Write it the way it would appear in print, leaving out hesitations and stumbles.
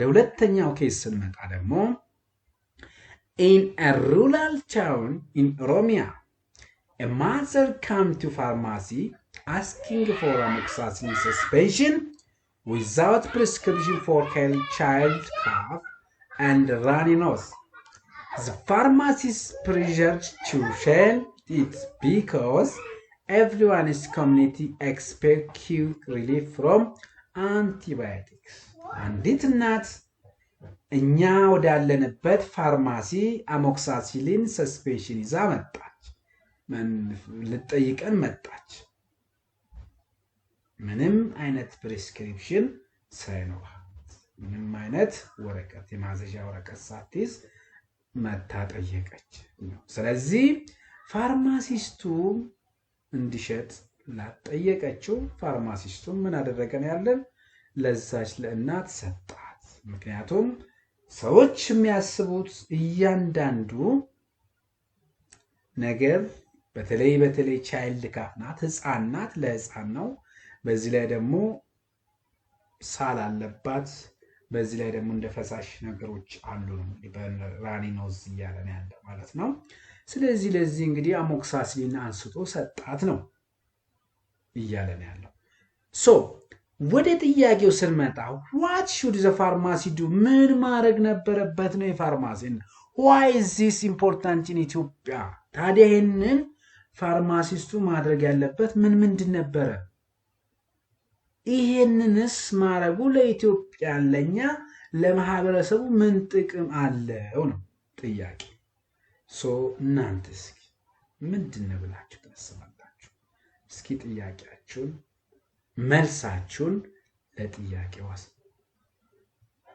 ለሁለተኛው ኬስ ስንመጣ ደግሞ in a rural town in Oromia a mother came to pharmacy asking for amoxicillin suspension without prescription for her child cough and runny nose. The pharmacist pressured to sell it because everyone in the community expects quick relief from antibiotics. አንዲት እናት እኛ ወዳለንበት ፋርማሲ አሞክሳሲሊን ሰስፔንሽን ይዛ መጣች። ልጠይቀን መጣች። ምንም አይነት ፕሪስክሪፕሽን ሳይኖራት ምንም አይነት ወረቀት የማዘዣ ወረቀት ሳትይዝ መታ ጠየቀች። ስለዚህ ፋርማሲስቱ እንዲሸጥ ላጠየቀችው ፋርማሲስቱ ምን አደረገን ያለን ለዛች ለእናት ሰጣት። ምክንያቱም ሰዎች የሚያስቡት እያንዳንዱ ነገር በተለይ ቻይልድ ካፍ ናት፣ ህፃን ናት፣ ለህፃን ነው። በዚህ ላይ ደግሞ ሳል አለባት። በዚህ ላይ ደግሞ እንደ ፈሳሽ ነገሮች አሉ በራኒ ኖዝ እያለን ያለ ማለት ነው። ስለዚህ ለዚህ እንግዲህ አሞክሳሲሊን አንስቶ ሰጣት ነው እያለን ያለው። ሶ ወደ ጥያቄው ስንመጣ what should the pharmacy do? ምን ማድረግ ነበረበት ነው የፋርማሲ? why is this important in Ethiopia? ታዲያ ይሄንን ፋርማሲስቱ ማድረግ ያለበት ምንድን ነበረ? ይሄንንስ ማድረጉ ለኢትዮጵያ ለኛ ለማህበረሰቡ ምን ጥቅም አለው ነው ጥያቄ። ሶ እናንተስ ምንድን ነው ብላችሁ ታስባላችሁ? እስኪ ጥያቄያችሁን መልሳችሁን ለጥያቄው